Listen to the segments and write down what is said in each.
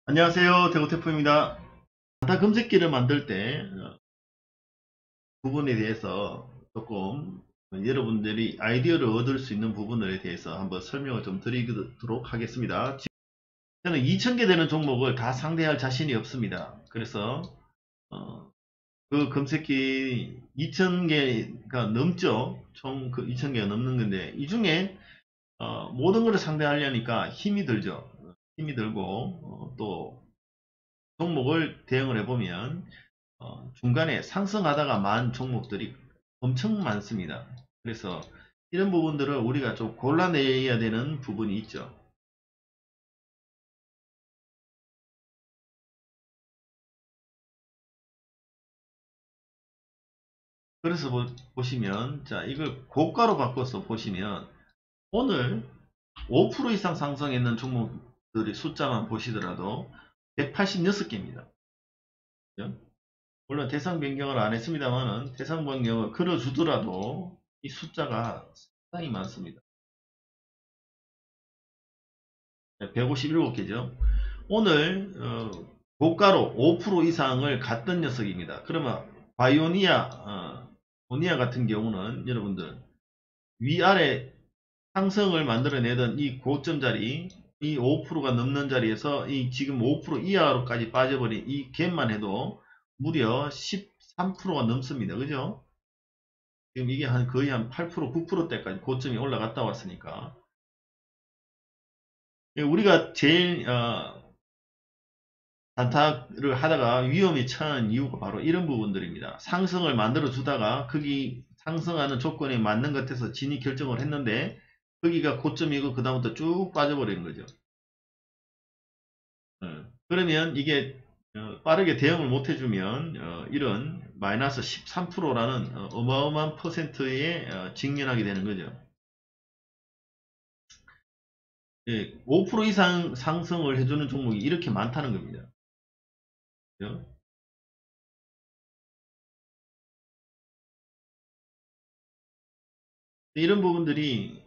안녕하세요. 대구태프입니다. 단타 검색기를 만들 때 부분에 대해서 조금 여러분들이 아이디어를 얻을 수 있는 부분에 대해서 한번 설명을 좀 드리도록 하겠습니다. 저는 2000개 되는 종목을 다 상대할 자신이 없습니다. 그래서 그 검색기 2000개가 넘죠. 총 그 2000개가 넘는 건데 이 중에 모든 것을 상대하려니까 힘이 들죠. 힘이 들고 또 종목을 대응을 해보면 중간에 상승하다가 만 종목들이 엄청 많습니다. 그래서 이런 부분들을 우리가 좀 골라내야 되는 부분이 있죠. 그래서 보시면 자 이걸 고가로 바꿔서 보시면 오늘 5% 이상 상승했는 종목들의 숫자만 보시더라도 186개입니다. 물론 대상 변경을 안 했습니다만은 대상 변경을 걸어주더라도 이 숫자가 상당히 많습니다. 157개죠. 오늘 고가로 5% 이상을 갔던 녀석입니다. 그러면 바이오니아 같은 경우는 여러분들 위아래 상승을 만들어내던 이 고점 자리, 이 5%가 넘는 자리에서 이 지금 5% 이하로까지 빠져버린 이 갭만 해도 무려 13%가 넘습니다. 그죠? 지금 이게 거의 한 8%, 9%대까지 고점이 올라갔다 왔으니까. 우리가 제일 단타를 하다가 위험에 처한 이유가 바로 이런 부분들입니다. 상승을 만들어 주다가 거기 상승하는 조건에 맞는 것 같아서 진입 결정을 했는데 거기가 고점이고 그 다음부터 쭉 빠져버리는 거죠. 그러면 이게 빠르게 대응을 못 해주면 이런 마이너스 13%라는 어마어마한 퍼센트에 직면하게 되는 거죠. 5% 이상 상승을 해주는 종목이 이렇게 많다는 겁니다. 그죠? 이런 부분들이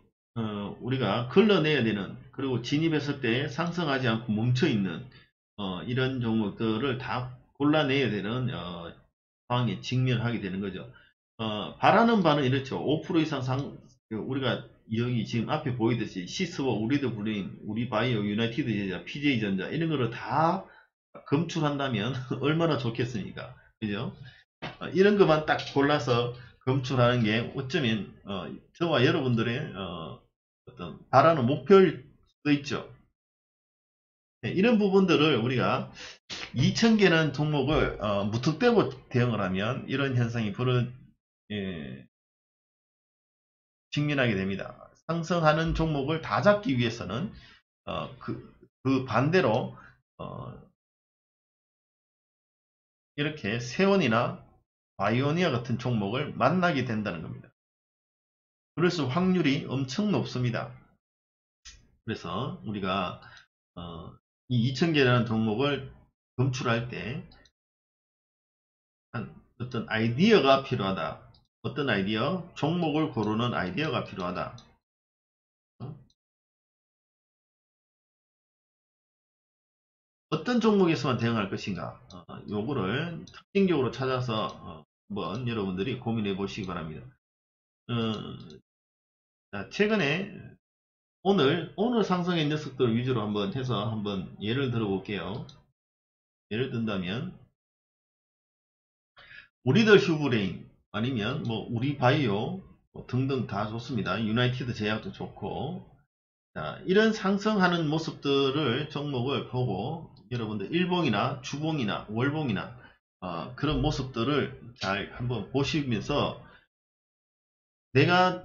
우리가 걸러내야 되는, 그리고 진입했을 때 상승하지 않고 멈춰있는 이런 종목들을 다 골라내야 되는 상황에 직면하게 되는 거죠. 바라는 바는 이렇죠. 5% 이상 우리가 여기 지금 앞에 보이듯이 시스워, 우리드 브레인, 우리바이오, 유나이티드 제자, PJ전자 이런 거를 다 검출한다면 얼마나 좋겠습니까? 그죠? 이런 것만 딱 골라서 검출하는 게 어쩌면 저와 여러분들의 어떤 바라는 목표일 수도 있죠. 네, 이런 부분들을 우리가 2000개라는 종목을 무턱대고 대응을 하면 이런 현상이 예, 직면하게 됩니다. 상승하는 종목을 다 잡기 위해서는 그 반대로 어, 이렇게 세원이나 바이오니아 같은 종목을 만나게 된다는 겁니다. 그래서 확률이 엄청 높습니다. 그래서 우리가 이 2000개라는 종목을 검출할 때 어떤 아이디어가 필요하다. 어떤 아이디어? 종목을 고르는 아이디어가 필요하다. 어떤 종목에서만 대응할 것인가? 요거를 특징적으로 찾아서 한번 여러분들이 고민해 보시기 바랍니다. 어, 자, 최근에 오늘 상승의 녀석들 위주로 한번 해서 한번 예를 들어 볼게요. 예를 든다면 우리들 휴브레인 아니면 뭐 우리바이오 뭐 등등 다 좋습니다. 유나이티드 제약도 좋고, 자, 이런 상승하는 모습들을 종목을 보고 여러분들 일봉이나 주봉이나 월봉이나 그런 모습들을 잘 한번 보시면서 내가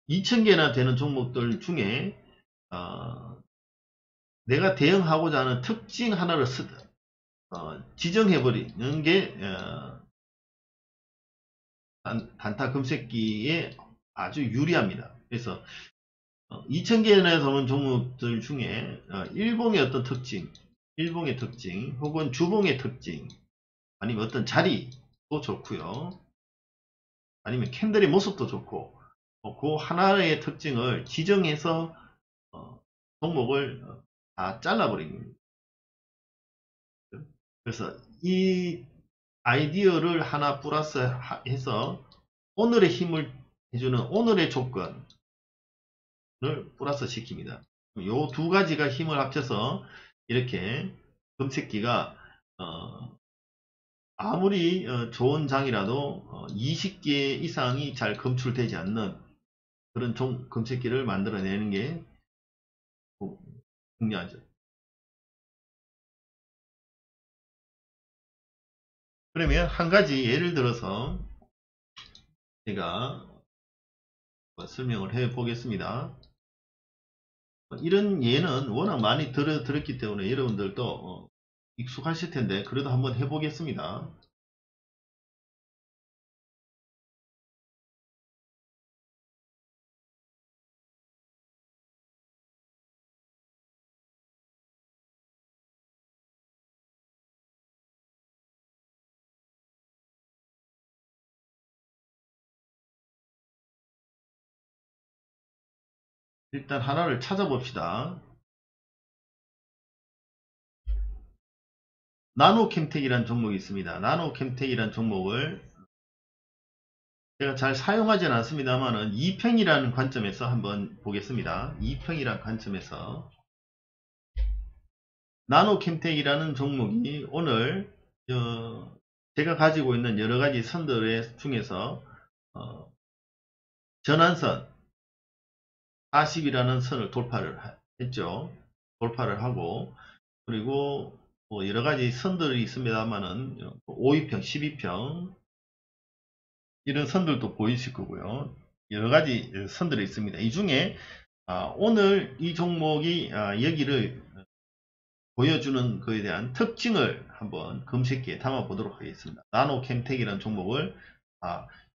2000개나 되는 종목들 중에 내가 대응하고자 하는 특징 하나를 지정해버리는 게 단타 검색기에 아주 유리합니다. 그래서 2000개나 되는 종목들 중에 일봉의 어떤 특징, 일봉의 특징 혹은 주봉의 특징 아니면 어떤 자리도 좋고요. 아니면 캔들의 모습도 좋고 그 하나의 특징을 지정해서 종목을 다 잘라버립니다. 그래서 이 아이디어를 하나 플러스 해서 오늘의 힘을 해주는 오늘의 조건을 플러스 시킵니다. 요 두 가지가 힘을 합쳐서 이렇게 검색기가 아무리 좋은 장이라도 20개 이상이 잘 검출되지 않는 그런 검색기를 만들어내는 게 중요하죠. 그러면 한 가지 예를 들어서 제가 설명을 해 보겠습니다. 이런 예는 워낙 많이 들었기 때문에 여러분들도 익숙하실 텐데 그래도 한번 해 보겠습니다. 일단 하나를 찾아봅시다. 나노캠텍이라는 종목이 있습니다. 나노캠텍이라는 종목을 제가 잘 사용하지는 않습니다만은 2평이라는 관점에서 한번 보겠습니다. 2평이라는 관점에서 나노캠텍이라는 종목이 오늘 제가 가지고 있는 여러가지 선들 중에서 전환선 40이라는 선을 돌파를 했죠. 돌파를 하고 그리고 뭐 여러가지 선들이 있습니다만은 5위평, 12평 이런 선들도 보이실 거고요. 여러가지 선들이 있습니다. 이 중에 오늘 이 종목이 여기를 보여주는 것에 대한 특징을 한번 검색기에 담아 보도록 하겠습니다. 나노캠텍이라는 종목을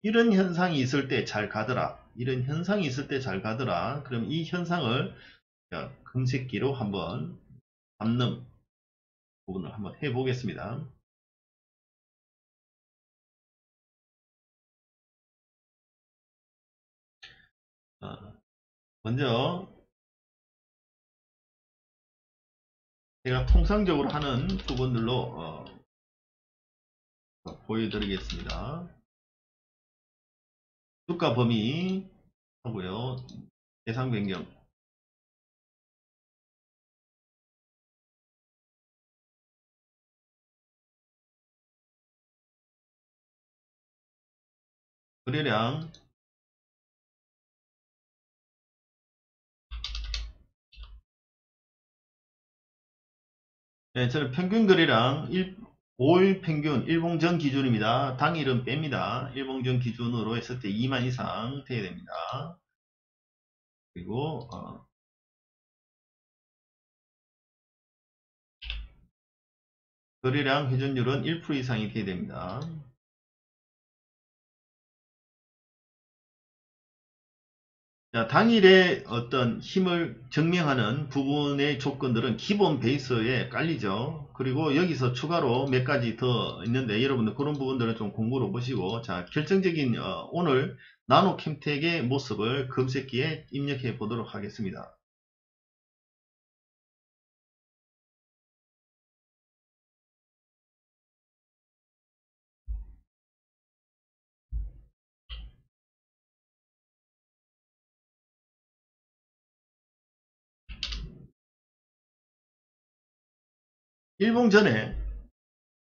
이런 현상이 있을 때 잘 가더라. 이런 현상이 있을 때 잘 가더라. 그럼 이 현상을 검색기로 한번 담는 부분을 한번 해 보겠습니다. 먼저 제가 통상적으로 하는 부분들로 보여드리겠습니다. 주가 범위 하고요. 대상 변경. 거래량. 네, 저는 평균 거래량 5일 평균 일봉전 기준입니다. 당일은 뺍니다. 일봉전 기준으로 했을 때 2만 이상 돼야 됩니다. 그리고 거래량 회전율은 1% 이상이 돼야 됩니다. 자, 당일의 어떤 힘을 증명하는 부분의 조건들은 기본 베이스에 깔리죠. 그리고 여기서 추가로 몇 가지 더 있는데 여러분들 그런 부분들은 좀 공부를 보시고 자, 결정적인 오늘 나노캠텍의 모습을 검색기에 입력해 보도록 하겠습니다.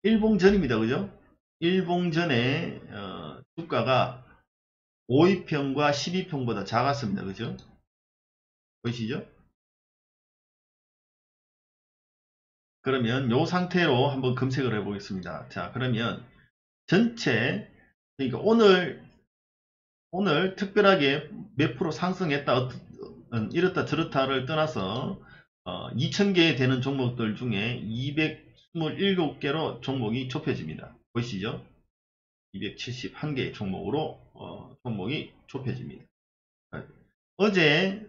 일봉전입니다. 그죠? 일봉전에 주가가 5위평과 12평보다 작았습니다. 그죠? 보이시죠? 그러면 이 상태로 한번 검색을 해 보겠습니다. 자, 그러면 전체 그러니까 오늘 특별하게 몇 프로 상승했다 이렇다 저렇다를 떠나서 2000개 되는 종목들 중에 227개로 종목이 좁혀집니다. 보이시죠? 271개의 종목으로 종목이 좁혀집니다. 어제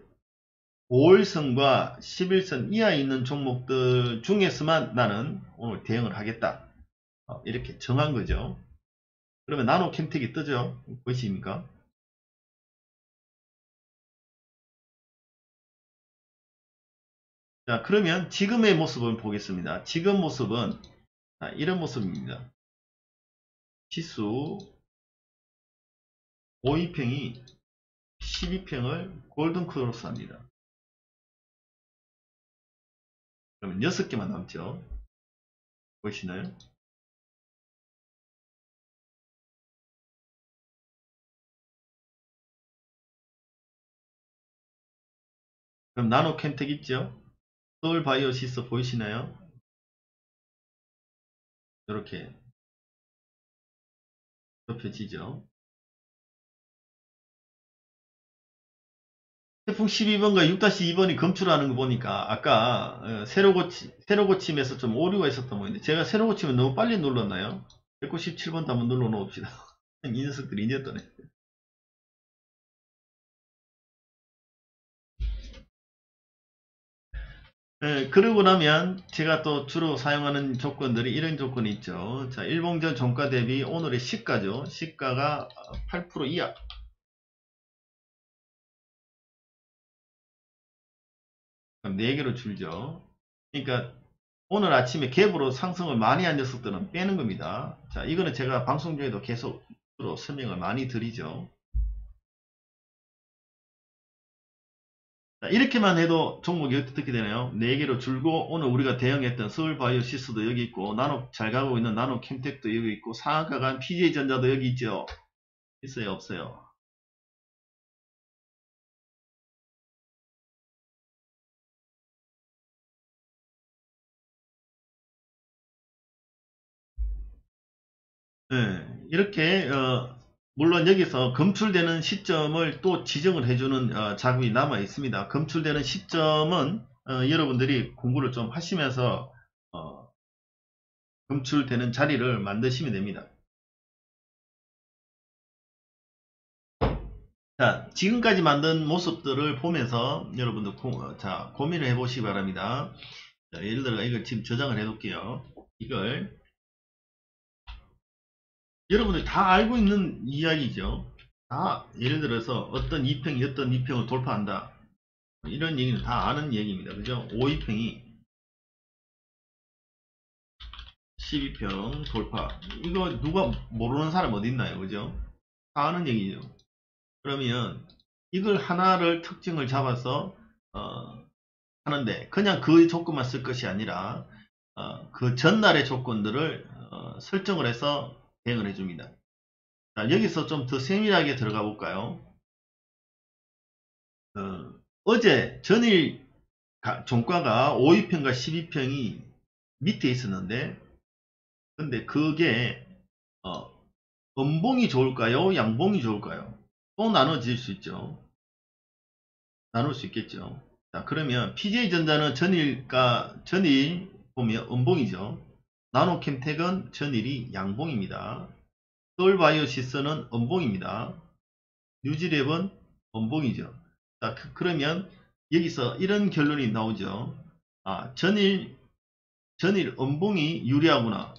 5일선과 11선 이하에 있는 종목들 중에서만 나는 오늘 대응을 하겠다. 이렇게 정한 거죠. 그러면 나노캠텍이 뜨죠? 보이십니까? 자, 그러면 지금의 모습을 보겠습니다. 지금 모습은 자, 이런 모습입니다. 지수 5위평이 12평을 골든 크로스 합니다. 그러면 6개만 남죠. 보시나요? 그럼 나노 캠텍 있죠? 서울 바이오시스 보이시나요? 이렇게 좁혀지죠. 태풍 12번과 6-2번이 검출하는 거 보니까 아까 세로 고침에서 좀 오류가 있었던 모양인데 제가 세로 고침을 너무 빨리 눌렀나요? 197번도 한번 눌러 놓읍시다. 이 녀석들이 이제 떠네. 그러고 나면 제가 또 주로 사용하는 조건들이 이런 조건이 있죠. 자, 일봉전 종가 대비 오늘의 시가죠. 시가가 8% 이하. 그럼 4개로 줄죠. 그러니까 오늘 아침에 갭으로 상승을 많이 한 녀석들은 빼는 겁니다. 자, 이거는 제가 방송 중에도 계속 설명을 많이 드리죠. 자, 이렇게만 해도 종목이 어떻게 되나요? 4개로 줄고 오늘 우리가 대응했던 서울바이오시스도 여기 있고 나노 잘 가고 있는 나노 캠텍도 여기 있고 상한가 간 PJ전자도 여기 있죠. 있어요, 없어요? 네, 이렇게 물론 여기서 검출되는 시점을 또 지정을 해주는 작업이 남아 있습니다. 검출되는 시점은 여러분들이 공부를 좀 하시면서 검출되는 자리를 만드시면 됩니다. 자, 지금까지 만든 모습들을 보면서 여러분들 고민을 해보시기 바랍니다. 자, 예를 들어 이걸 지금 저장을 해둘게요. 이걸 여러분들 다 알고 있는 이야기죠. 다 예를 들어서 어떤 2평이 어떤 2평을 돌파한다. 이런 얘기는 다 아는 얘기입니다. 그죠? 5위평이 12평 돌파. 이거 누가 모르는 사람 어디 있나요? 그죠? 다 아는 얘기죠. 그러면 이걸 하나를 특징을 잡아서 하는데 그냥 그 조건만 쓸 것이 아니라 그 전날의 조건들을 설정을 해서 대응을 해줍니다. 자, 여기서 좀 더 세밀하게 들어가 볼까요? 어제 전일 종가가 5위평과 12평이 밑에 있었는데 근데 그게 음봉이 좋을까요? 양봉이 좋을까요? 또 나눠질 수 있죠. 나눌 수 있겠죠. 자, 그러면 PJ전자는 전일 보면 음봉이죠. 나노캠텍은 전일이 양봉입니다. 서울바이오시스는 음봉입니다. 뉴지랩은 음봉이죠. 자, 그러면 여기서 이런 결론이 나오죠. 아, 전일 음봉이 유리하구나.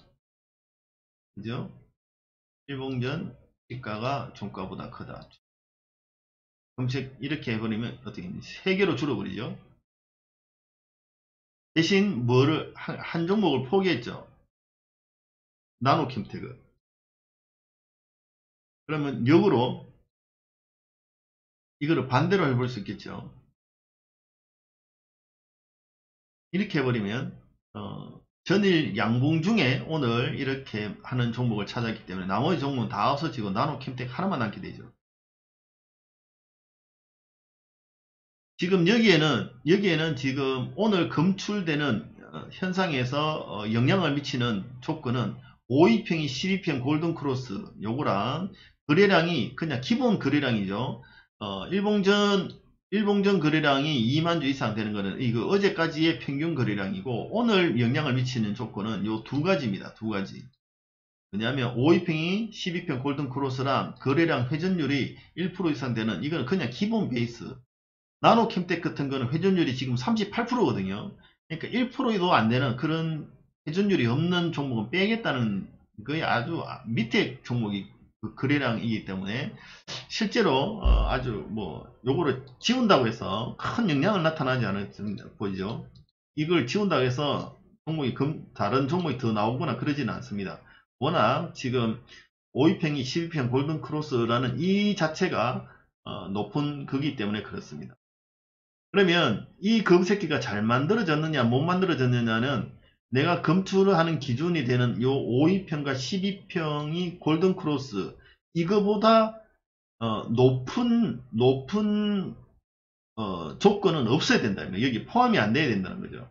그죠? 일봉전 시가가 종가보다 크다. 검색 이렇게 해버리면 어떻게 됩니까? 3개로 줄어버리죠. 대신 뭐를 한 종목을 포기했죠. 나노캠텍을. 그러면 역으로 이거를 반대로 해볼 수 있겠죠. 이렇게 해버리면 전일 양봉 중에 오늘 이렇게 하는 종목을 찾았기 때문에 나머지 종목은 다 없어지고 나노캠텍 하나만 남게 되죠. 지금 여기에는 지금 오늘 검출되는 현상에서 영향을 미치는 조건은 5위평이 12평 골든크로스 요거랑 거래량이 그냥 기본 거래량이죠. 일봉전 거래량이 2만 주 이상 되는 거는 이거 어제까지의 평균 거래량이고 오늘 영향을 미치는 조건은 요 두 가지입니다. 두 가지. 왜냐하면 5위평이 12평 골든크로스랑 거래량 회전율이 1% 이상 되는 이거는 그냥 기본 베이스. 나노캠텍 같은 거는 회전율이 지금 38%거든요. 그러니까 1%도 안 되는 그런 회전율이 없는 종목은 빼겠다는 거의 아주 밑에 종목이 그 거래량이기 때문에 실제로 아주 뭐 요거를 지운다고 해서 큰 영향을 나타나지 않습니다. 보이죠? 이걸 지운다고 해서 종목이 다른 종목이 더 나오거나 그러지는 않습니다. 워낙 지금 5위평이 12평 골든 크로스라는 이 자체가 높은 거기 때문에 그렇습니다. 그러면 이 검색기가 잘 만들어졌느냐 못 만들어졌느냐는 내가 검출을 하는 기준이 되는 요 5위평과 12평이 골든 크로스 이거보다 높은 조건은 없어야 된다는 거예요. 여기 포함이 안 돼야 된다는 거죠.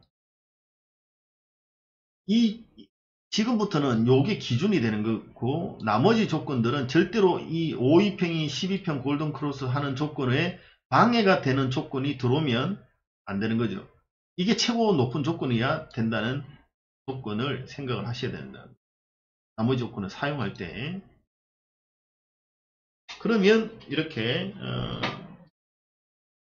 지금부터는 요게 기준이 되는 거고 나머지 조건들은 절대로 이 5위평이 12평 골든 크로스 하는 조건에 방해가 되는 조건이 들어오면 안 되는 거죠. 이게 최고 높은 조건이야 된다는 조건을 생각을 하셔야 된다. 나머지 조건을 사용할 때 그러면 이렇게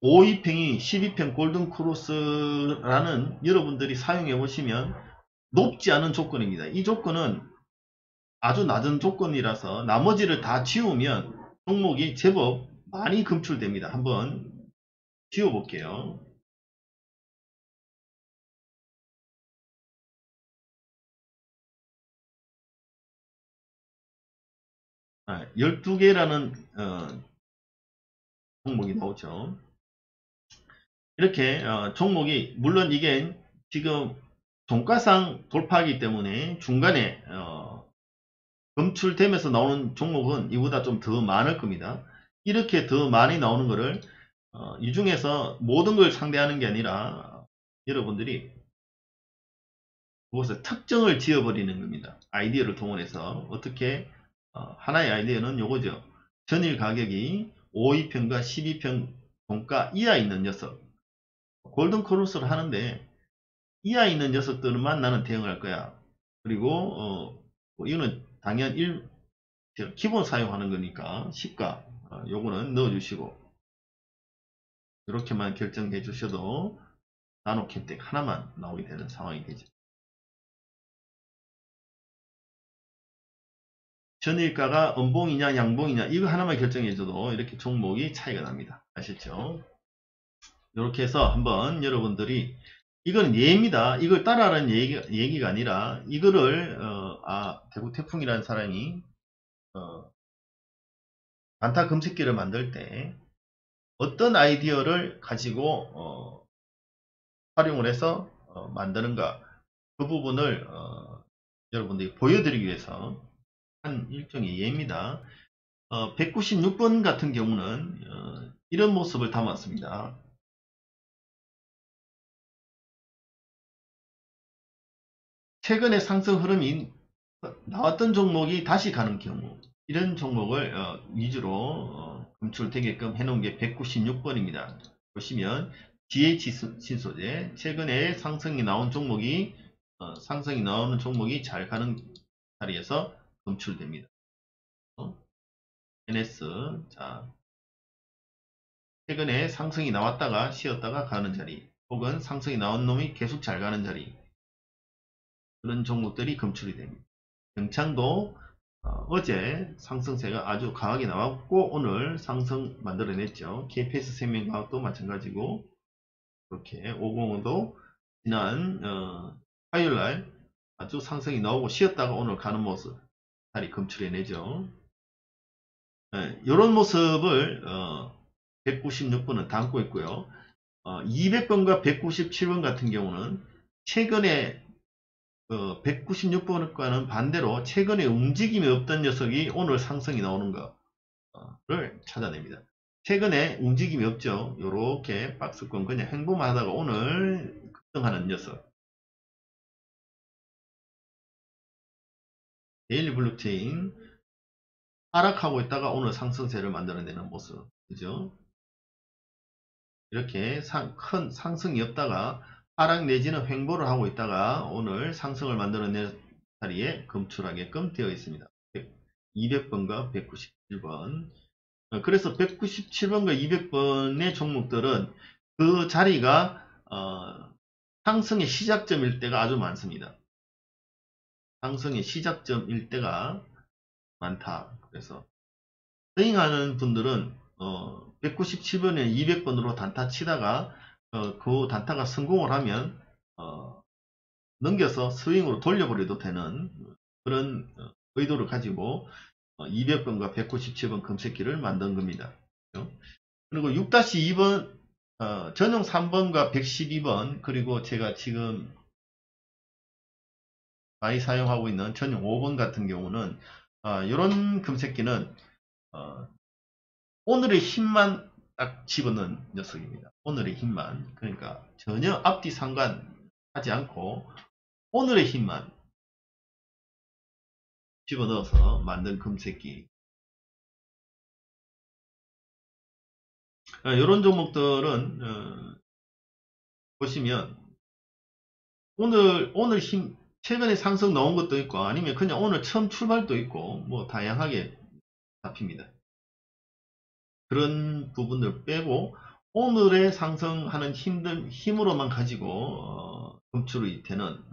5위평이 12평 골든 크로스라는 여러분들이 사용해 보시면 높지 않은 조건입니다. 이 조건은 아주 낮은 조건이라서 나머지를 다 지우면 종목이 제법 많이 검출됩니다. 한번 지워볼게요. 12개라는 종목이 나오죠. 이렇게 종목이 물론 이게 지금 종가상 돌파하기 때문에 중간에 검출되면서 나오는 종목은 이보다 좀 더 많을 겁니다. 이렇게 더 많이 나오는 거를 이 중에서 모든 걸 상대하는 게 아니라 여러분들이 그것을 특정을 지어버리는 겁니다. 아이디어를 동원해서 어떻게 하나의 아이디어는 요거죠. 전일 가격이 5위평과 12평 종가 이하 있는 녀석 골든 크로스를 하는데 이하 있는 녀석들만 나는 대응할 거야. 그리고 뭐 이거는 당연 기본 사용하는 거니까 시가 요거는 넣어주시고 이렇게만 결정해 주셔도 나노 캠텍 하나만 나오게 되는 상황이 되죠. 전일가가 음봉이냐 양봉이냐 이거 하나만 결정해줘도 이렇게 종목이 차이가 납니다. 아셨죠? 이렇게 해서 한번 여러분들이 이건 예입니다. 이걸 따라하는 얘기가 아니라 이거를 대구 태풍이라는 사람이 단타 검색기를 만들 때 어떤 아이디어를 가지고 활용을 해서 만드는가 그 부분을 여러분들이 보여드리기 위해서 한 일종의 예입니다. 196번 같은 경우는 이런 모습을 담았습니다. 최근에 상승 흐름이 나왔던 종목이 다시 가는 경우 이런 종목을 위주로 검출되게끔 해놓은 게 196번입니다. 보시면 GH 신소재 최근에 상승이 나온 종목이 상승이 나오는 종목이 잘 가는 자리에서 검출됩니다. NS 자 최근에 상승이 나왔다가 쉬었다가 가는 자리 혹은 상승이 나온 놈이 계속 잘 가는 자리 그런 종목들이 검출이 됩니다. 영창도 어제 상승세가 아주 강하게 나왔고 오늘 상승 만들어냈죠. KPS 생명과학도 마찬가지고 이렇게 505도 지난 화요일날 아주 상승이 나오고 쉬었다가 오늘 가는 모습 다리 검출해내죠. 이런 모습을 196번은 담고 있고요. 200번과 197번 같은 경우는 최근에 196번과는 반대로 최근에 움직임이 없던 녀석이 오늘 상승이 나오는 거를 찾아냅니다. 최근에 움직임이 없죠. 요렇게 박스권 그냥 행보만 하다가 오늘 급등하는 녀석. 데일리 블록체인 하락하고 있다가 오늘 상승세를 만들어내는 모습. 그죠? 이렇게 큰 상승이 없다가 하락 내지는 횡보를 하고 있다가 오늘 상승을 만들어낸 자리에 검출하게끔 되어 있습니다. 200번과 197번. 그래서 197번과 200번의 종목들은 그 자리가 상승의 시작점일 때가 아주 많습니다. 상승의 시작점일 때가 많다. 그래서 스윙하는 분들은 197번에 200번으로 단타 치다가 그 단타가 성공을 하면 넘겨서 스윙으로 돌려버려도 되는 그런 의도를 가지고 200번과 197번 검색기를 만든 겁니다. 그리고 6-2번 전용 3번과 112번 그리고 제가 지금 많이 사용하고 있는 전용 5번 같은 경우는 이런 검색기는 오늘의 힘만 딱 집어넣은 녀석입니다. 오늘의 힘만. 그러니까 전혀 앞뒤 상관하지 않고 오늘의 힘만 집어넣어서 만든 검색기. 이런 종목들은 보시면 오늘 힘 최근에 상승 나온 것도 있고 아니면 그냥 오늘 처음 출발도 있고 뭐 다양하게 잡힙니다. 그런 부분을 빼고 오늘의 상승하는 힘으로만 가지고 검출이 되는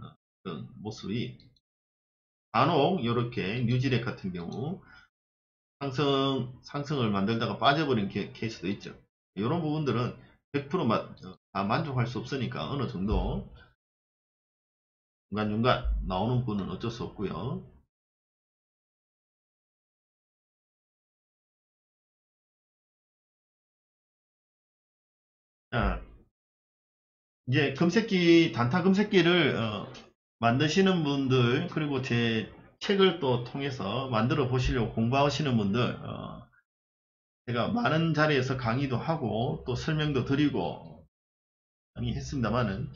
그런 모습이 간혹 이렇게 뉴지렉 같은 경우 상승을 만들다가 빠져버린 케이스도 있죠. 이런 부분들은 100% 다 만족할 수 없으니까 어느 정도 중간중간 나오는 부분은 어쩔 수 없고요. 자, 이제 단타 검색기를 만드시는 분들 그리고 제 책을 또 통해서 만들어 보시려고 공부하시는 분들 제가 많은 자리에서 강의도 하고 또 설명도 드리고 많이 했습니다만은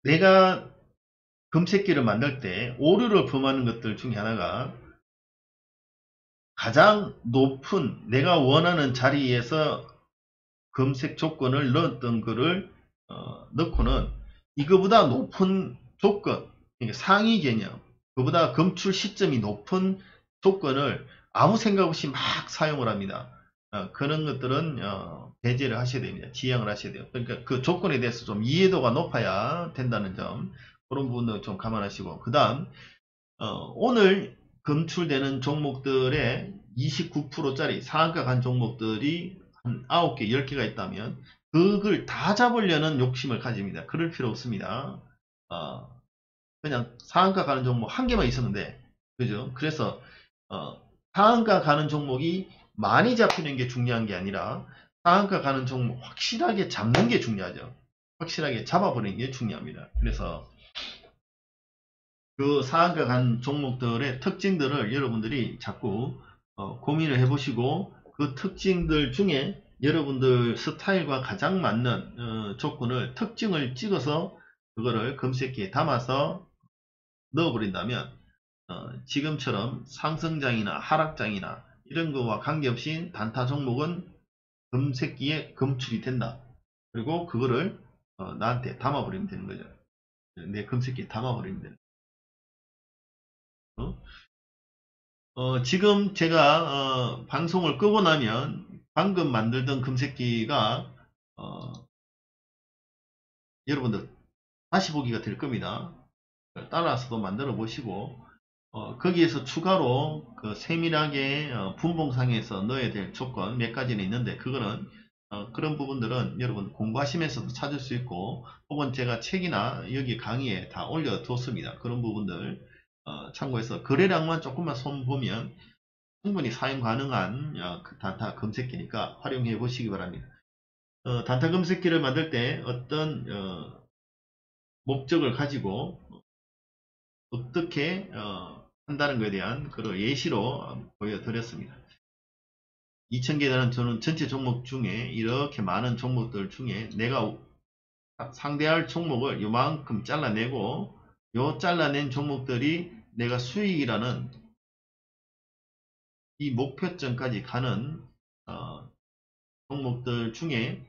내가 검색기를 만들 때 오류를 범하는 것들 중에 하나가 가장 높은 내가 원하는 자리에서 검색 조건을 넣었던 거를 넣고는 이거보다 높은 조건, 그러니까 상위 개념, 그보다 검출 시점이 높은 조건을 아무 생각 없이 막 사용을 합니다. 그런 것들은 배제를 하셔야 됩니다. 지양을 하셔야 돼요. 그러니까 그 조건에 대해서 좀 이해도가 높아야 된다는 점, 그런 부분도 좀 감안하시고, 그 다음 오늘 검출되는 종목들의 29%짜리 상한가 간 종목들이 한 9개, 10개가 있다면 그걸 다 잡으려는 욕심을 가집니다. 그럴 필요 없습니다. 그냥 상한가 가는 종목 한 개만 있었는데, 그죠? 그래서 상한가 가는 종목이 많이 잡히는 게 중요한 게 아니라 상한가 가는 종목 확실하게 잡는 게 중요하죠. 확실하게 잡아버리는 게 중요합니다. 그래서 그 상한가 간 종목들의 특징들을 여러분들이 자꾸 고민을 해보시고 그 특징들 중에 여러분들 스타일과 가장 맞는 조건을 특징을 찍어서 그거를 검색기에 담아서 넣어버린다면 지금처럼 상승장이나 하락장이나 이런 거와 관계없이 단타 종목은 검색기에 검출이 된다. 그리고 그거를 나한테 담아버리면 되는 거죠. 내 검색기에 담아버리면 되는 거죠. 지금 제가 방송을 끄고 나면 방금 만들던 검색기가 여러분들 다시 보기가 될 겁니다. 따라서도 만들어 보시고 거기에서 추가로 그 세밀하게 분봉상에서 넣어야 될 조건 몇 가지는 있는데 그거는 그런 부분들은 여러분 공부하시면서도 찾을 수 있고 혹은 제가 책이나 여기 강의에 다 올려뒀습니다. 그런 부분들 참고해서 거래량만 조금만 손보면 충분히 사용 가능한 그 단타 검색기니까 활용해 보시기 바랍니다. 단타 검색기를 만들 때 어떤 목적을 가지고 어떻게 한다는 것에 대한 그런 예시로 보여드렸습니다. 2000개라는 저는 전체 종목 중에 이렇게 많은 종목들 중에 내가 상대할 종목을 요만큼 잘라내고 요 잘라낸 종목들이 내가 수익이라는 이 목표점까지 가는 종목들 중에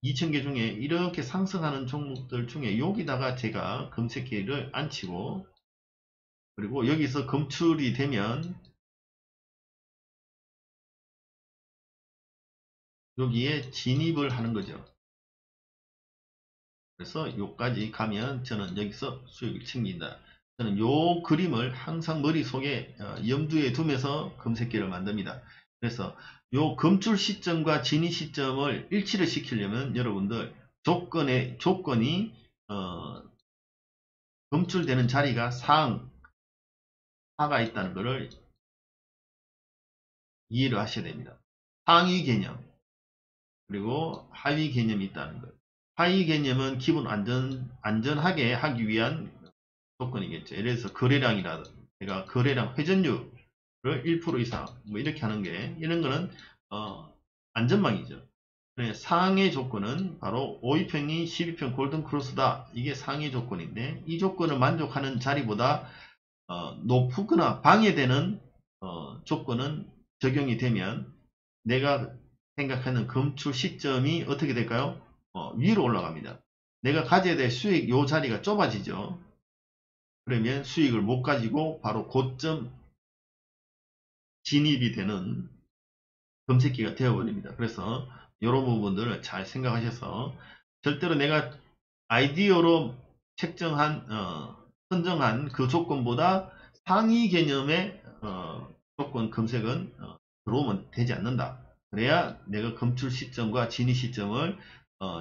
2000개 중에 이렇게 상승하는 종목들 중에 여기다가 제가 검색기를 앉히고 그리고 여기서 검출이 되면 여기에 진입을 하는 거죠. 그래서 여기까지 가면 저는 여기서 수익을 챙긴다. 저는 요 그림을 항상 머릿속에 염두에 두면서 검색기를 만듭니다. 그래서 요 검출 시점과 진입 시점을 일치를 시키려면 여러분들 조건이 검출되는 자리가 하가 있다는 것을 이해를 하셔야 됩니다. 상위 개념 그리고 하위 개념이 있다는 것. 하위 개념은 기본 안전하게 하기 위한 조건이겠죠. 예를 들어서 거래량이라든가 내가 거래량 회전율을 1% 이상 뭐 이렇게 하는 게 이런 거는 안전망이죠. 상위 조건은 바로 5위평이 12평 골든 크로스다. 이게 상위 조건인데 이 조건을 만족하는 자리보다 높거나 방해되는 조건은 적용이 되면 내가 생각하는 검출 시점이 어떻게 될까요? 위로 올라갑니다. 내가 가져야 될 수익 요 자리가 좁아지죠. 그러면 수익을 못 가지고 바로 고점 진입이 되는 검색기가 되어버립니다. 그래서 이런 부분들을 잘 생각하셔서 절대로 내가 아이디어로 선정한 그 조건보다 상위 개념의 조건 검색은 들어오면 되지 않는다. 그래야 내가 검출 시점과 진입 시점을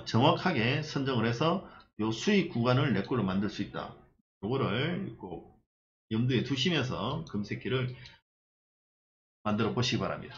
정확하게 선정을 해서 요 수익 구간을 내 걸로 만들 수 있다. 요거를 꼭 염두에 두시면서 검색기를 만들어 보시기 바랍니다.